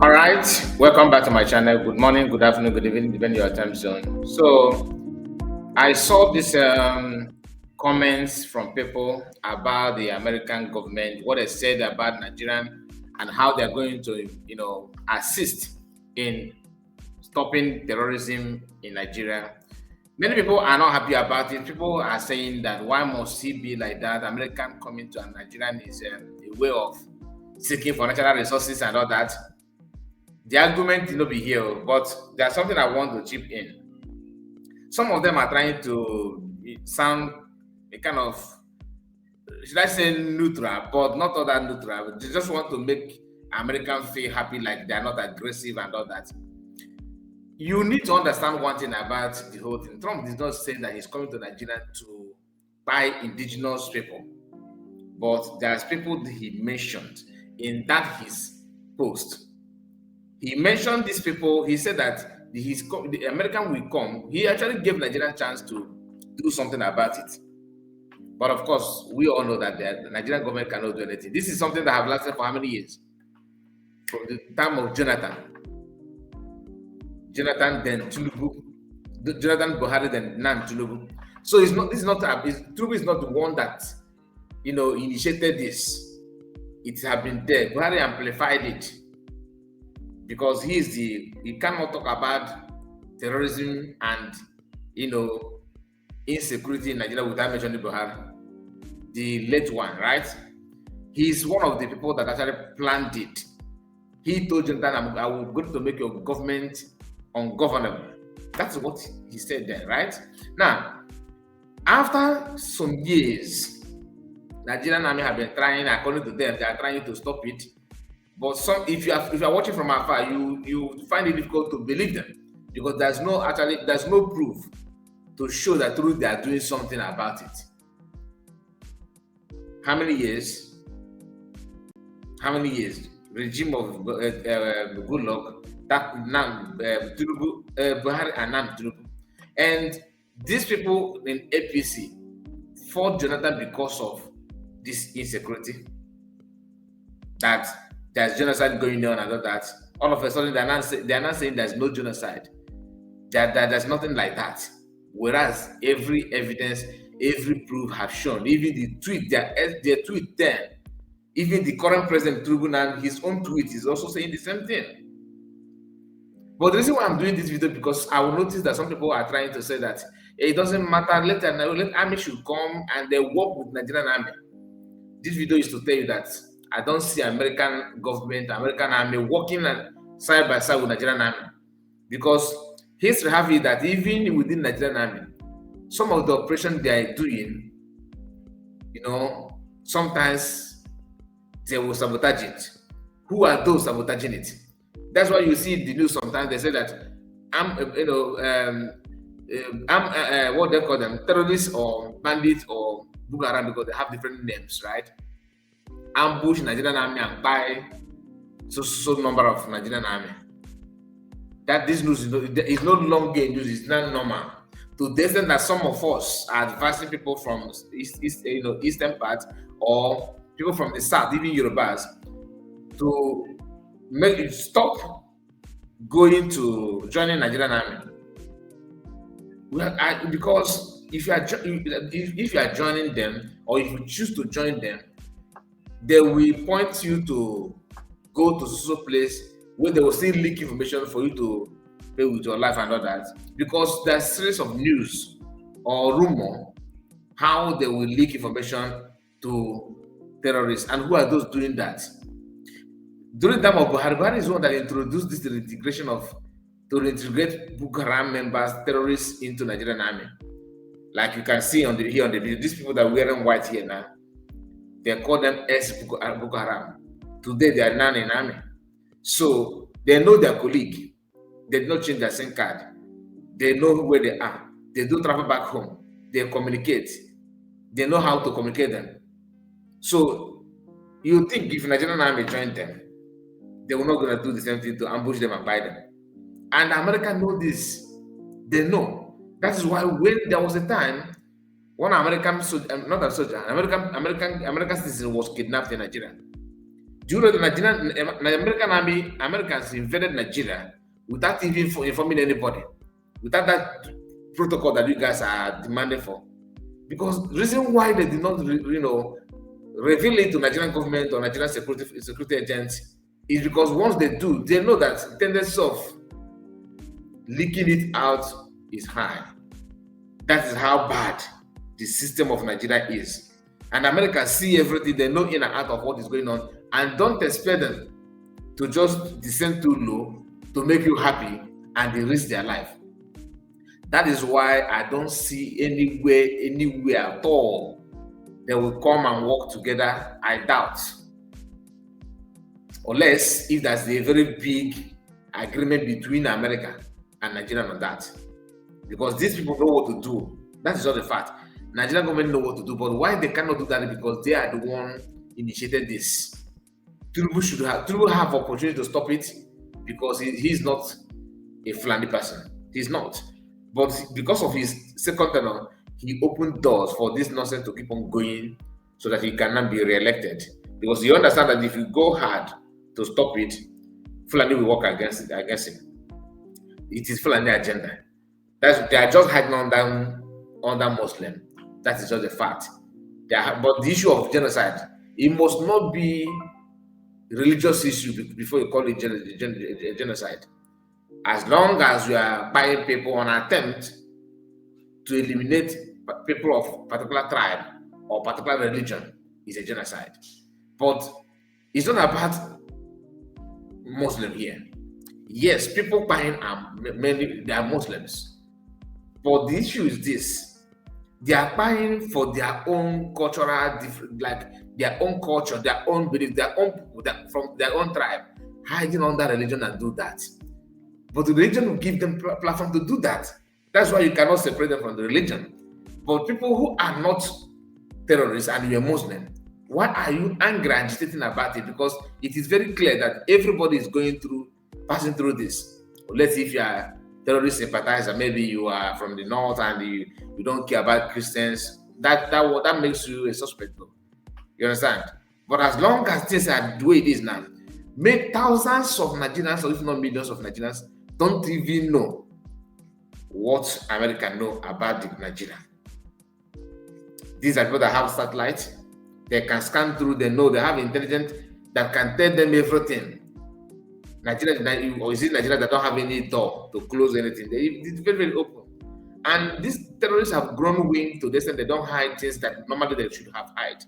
All right, welcome back to my channel. Good morning, good afternoon, good evening, depending on your time zone. So I saw this comments from people about the American government, what they said about Nigerian, and how they're going to, assist in stopping terrorism in Nigeria. Many people are not happy about it. People are saying that why must he be like that? American coming to Nigerian is a way of seeking for natural resources and all that. The argument will not be here, but there's something I want to chip in. Some of them are trying to sound a kind of, should I say neutral, but not all that neutral. They just want to make Americans feel happy, like they're not aggressive and all that. You need to understand one thing about the whole thing. Trump did not say that he's coming to Nigeria to buy indigenous people, but there's people that he mentioned in that his post. He mentioned these people. He said that the American will come. He actually gave Nigeria a chance to do something about it. But of course, we all know that the Nigerian government cannot do anything. This is something that have lasted for how many years? From the time of Jonathan, then Tinubu, Jonathan Buhari, then Nan Tinubu. So it's not. This is not. Tinubu is not the one that initiated this. It has been there. Buhari amplified it. Because he cannot talk about terrorism and insecurity in Nigeria without mentioning Buhari, the late one, right? He's one of the people that actually planned it. He told Jonathan, I will go to make your government ungovernable. That's what he said there, right? Now, after some years, Nigerian army have been trying, according to them, they are trying to stop it. But if you are watching from afar, you find it difficult to believe them because there's no proof to show that truly they are doing something about it. How many years? Regime of good luck that now Tinubu, Buhari and now Tinubu, and these people in APC fought Jonathan because of this insecurity. That there's genocide going on and all that. All of a sudden, they are not saying there's no genocide. There's nothing like that. Whereas every evidence, every proof have shown, even the tweet, their tweet there, even the current president Tribunal, his own tweet is also saying the same thing. But the reason why I'm doing this video because I will notice that some people are trying to say that it doesn't matter. Let army should come and they work with Nigerian army. This video is to tell you that I don't see American government, American army working side by side with Nigerian army. Because history have it that even within Nigerian army, some of the operations they are doing, sometimes they will sabotage it. Who are those sabotaging it? That's why you see in the news sometimes they say that what they call them, terrorists or bandits or Bugaran, because they have different names, right? Ambush Nigerian army and buy so number of Nigerian army. That this news is no longer news, it's not normal. To the extent that some of us are advising people from eastern part or people from the south, even Yorubas, to make it stop going to joining Nigerian army. Because if you are joining them or if you choose to join them, they will point you to go to some place where they will still leak information for you to pay with your life and all that. Because there's a series of news or rumor how they will leak information to terrorists. And who are those doing that? During the time of Buhari is one that introduced this integration to integrate Boko Haram members, terrorists into Nigerian army. Like you can see here on the video, these people that are wearing white here now, they call them Boko Haram. Today they are now in army. So they know their colleague. They did not change their SIM card. They know where they are. They do travel back home. They communicate. They know how to communicate them. So you think if Nigerian army joined them, they were not going to do the same thing to ambush them and buy them. And Americans know this. They know. That is why when there was a time, one American soldier, not a soldier, American citizen was kidnapped in Nigeria. Do you know the American army, Americans invaded Nigeria without even informing anybody, without that protocol that you guys are demanding for? Because the reason why they did not, reveal it to Nigerian government or Nigerian security agents is because once they do, they know that the tendency of leaking it out is high. That is how bad the system of Nigeria is. And Americans see everything, they know in and out of what is going on, and don't expect them to just descend too low to make you happy and they risk their life. That is why I don't see anywhere at all they will come and work together. I doubt. Unless if there's a very big agreement between America and Nigeria on that. Because these people know what to do. That is not the fact. Nigerian government know what to do, but why they cannot do that is because they are the one initiated this. Tinubu have opportunity to stop it because he's not a Fulani person. He's not. But because of his second term, he opened doors for this nonsense to keep on going so that he cannot be re-elected. Because you understand that if you go hard to stop it, Fulani will work against him. It is Fulani agenda. They are just hiding under Muslim. That is just a fact. But the issue of genocide, it must not be a religious issue before you call it genocide. As long as you are buying people on attempt to eliminate people of particular tribe or particular religion, is a genocide. But it's not about Muslim here. Yes, people buying are mainly they are Muslims. But the issue is this: they are buying for their own cultural, like their own culture, their own belief, from their own tribe, hiding under religion and do that. But the religion will give them platform to do that. That's why you cannot separate them from the religion. But people who are not terrorists and you're Muslim, why are you angry and agitating about it? Because it is very clear that everybody is passing through this. Let's say if you are terrorist sympathizer, maybe you are from the north and you don't care about Christians, that makes you a suspect though. You understand? But as long as things are the way it is now, thousands of Nigerians, or if not millions of Nigerians, don't even know what America know about Nigeria. These are people that have satellites. They can scan through, they know, they have intelligence that can tell them everything. Nigeria, or is it Nigeria that don't have any door to close anything? It's very, very open. And these terrorists have grown wing to the extent they don't hide things that normally they should have hide.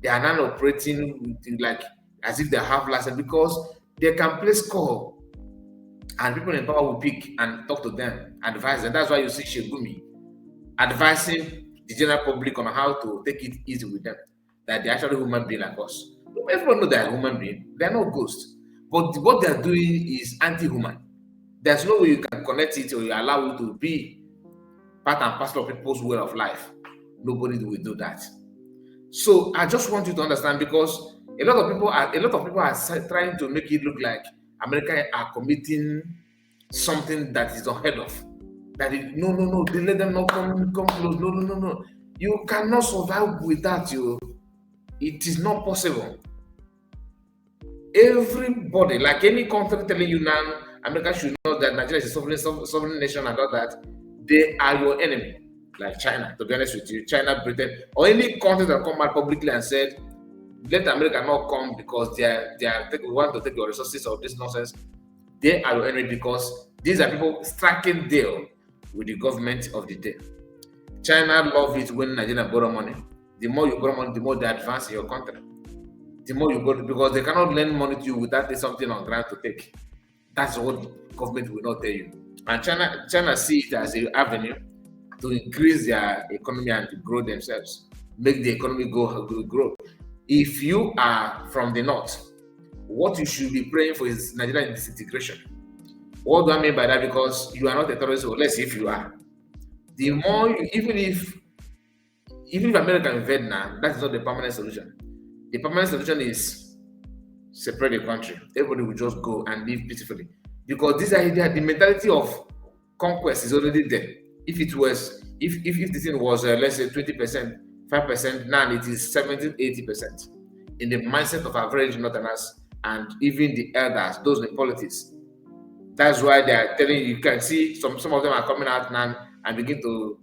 They are now operating like as if they have license because they can place call and people in power will pick and talk to them, advise them. That's why you see Shegumi advising the general public on how to take it easy with them, that they're actually human beings like us. Everyone knows they're human beings, they're not ghosts. But what they're doing is anti-human. There's no way you can connect it or you allow it to be part and parcel of people's way of life. Nobody will do that. So I just want you to understand, because a lot of people are trying to make it look like America are committing something that is unheard of. That is, no, they let them not come close. No. You cannot survive without you. It is not possible. Everybody, like any country telling you now, America should know that Nigeria is a sovereign nation and all that, they are your enemy. Like China, to be honest with you, China, Britain, or any country that come out publicly and said, let America not come because they want to take your resources or this nonsense, they are your enemy, because these are people striking deal with the government of the day. China love it when Nigeria borrow money. The more you borrow money, the more they advance in your country. The more you borrow, because they cannot lend money to you without something on ground to take. That's what the government will not tell you. And China see it as an avenue to increase their economy and to grow themselves, make the economy grow. If you are from the north, what you should be praying for is Nigerian disintegration. What do I mean by that? Because you are not a terrorist, or let's say if you are. The more even if America invade now, that is not the permanent solution. The permanent solution is separate the country. Everybody will just go and live peacefully. Because this idea, the mentality of conquest is already there. If the thing was let's say 20%, 5%, now it is 70, 80% in the mindset of average northerners and even the elders, those in politics. That's why they are telling you can see some of them are coming out now and begin to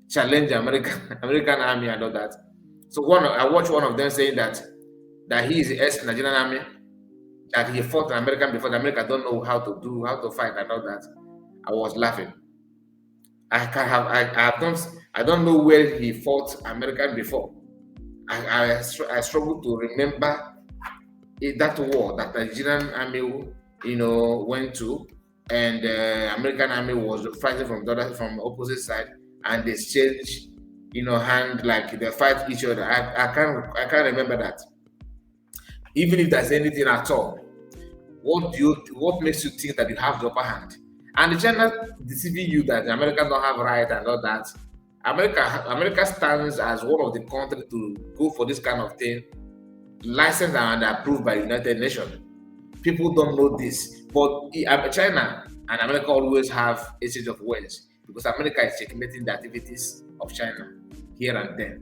challenge the American American army and all that. So I watched one of them saying that he is the ex-Nigerian army, that he fought an American before. The America don't know how to fight and all that. I was laughing. I don't know where he fought American before. I struggle to remember that war that the Nigerian army went to, and the American army was fighting from from the opposite side, and they exchanged hand, like they fight each other. I can't remember that. Even if there's anything at all, what makes you think that you have the upper hand? And the China deceiving you that the Americans don't have right and all that. America stands as one of the countries to go for this kind of thing, licensed and approved by the United Nations. People don't know this, but China and America always have exchange of words, because America is checkmating the activities of China here and there.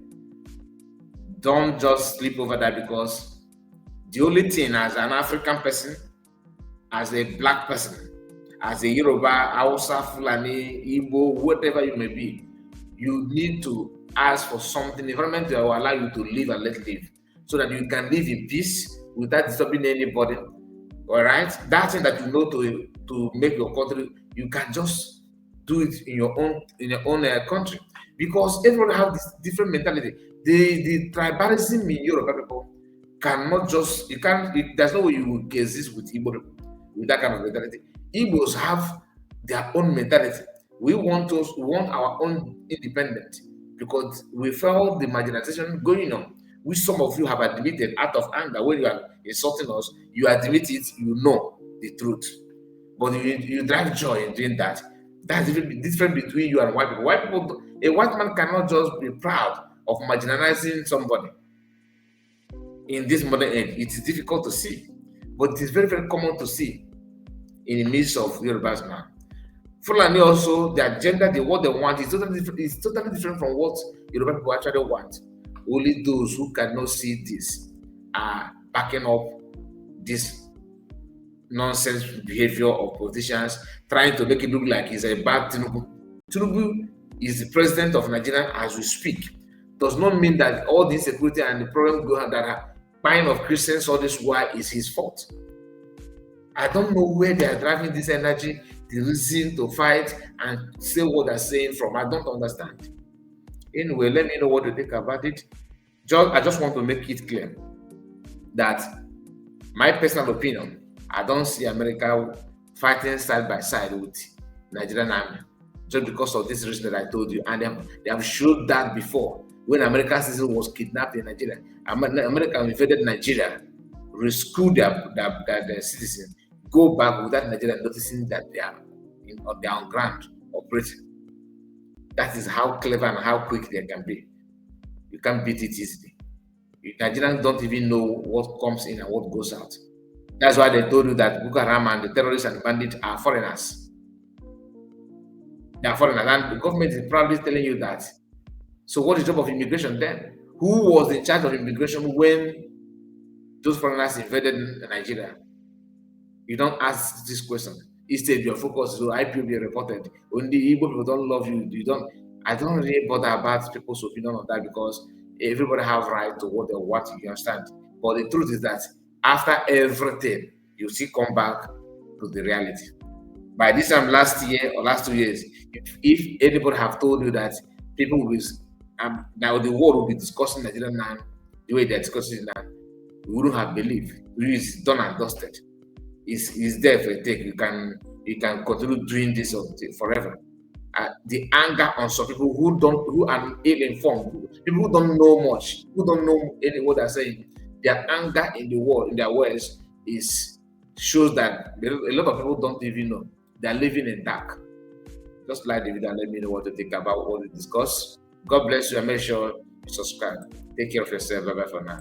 Don't just sleep over that, because the only thing, as an African person, as a black person, as a Yoruba, Hausa, Fulani, Igbo, whatever you may be, you need to ask for something, environment that will allow you to live and let live, so that you can live in peace without disturbing anybody. All right, that thing that you know to make your country, you can just do it in your own country, because everyone has this different mentality. The tribalism in Yoruba people cannot just there's no way you will exist with Igbo with that kind of mentality. Igbos have their own mentality. We want our own independence, because we felt the marginalization going on, which some of you have admitted out of anger. When you are insulting us, you admit it, you know the truth, but you drive joy in doing that. That's different between you and white people. A white man cannot just be proud of marginalizing somebody. In this modern age, it is difficult to see, but it is very, very common to see in the midst of Yorubas now. Fulani also, their agenda, what they want is totally different from what Yoruba people actually want. Only those who cannot see this are backing up this nonsense behavior of politicians, trying to make it look like he's a bad Tinubu. Tinubu is the president of Nigeria as we speak. Does not mean that all the insecurity and the problems that are buying of Christians all this while is his fault. I don't know where they are driving this energy, the reason to fight and say what they're saying from. I don't understand. Anyway, let me know what you think about it. I just want to make it clear that my personal opinion, I don't see America fighting side by side with Nigerian army, just because of this reason that I told you. And they have showed that before. When American citizen was kidnapped in Nigeria, America invaded Nigeria, rescued their citizens, go back without Nigeria noticing that they are on ground operating. That is how clever and how quick they can be. You can't beat it easily. Nigerians don't even know what comes in and what goes out. That's why they told you that Boko Haram and the terrorists and bandits are foreigners. They are foreigners, and the government is probably telling you that. So what is the job of immigration then? Who was in charge of immigration when those foreigners invaded Nigeria? You don't ask this question. Instead, your focus is on IPOB reported. Only Igbo people don't love you. I don't really bother about people's opinion on that, because everybody have right to what they want, you understand. But the truth is that after everything, you still come back to the reality. By this time last year or last 2 years, if anybody have told you that people will now the world will be discussing Nigeria now the way they're discussing it now, we wouldn't have believed. It's done and dusted. It's there for a take. You can continue doing this forever. The anger on some people who are ill-informed, people who don't know much, who don't know what they're saying, their anger in their words shows that a lot of people don't even know. They're living in dark. Just like the video and let me know what to think about what we discuss. God bless you, and make sure you subscribe. Take care of yourself. Bye bye for now.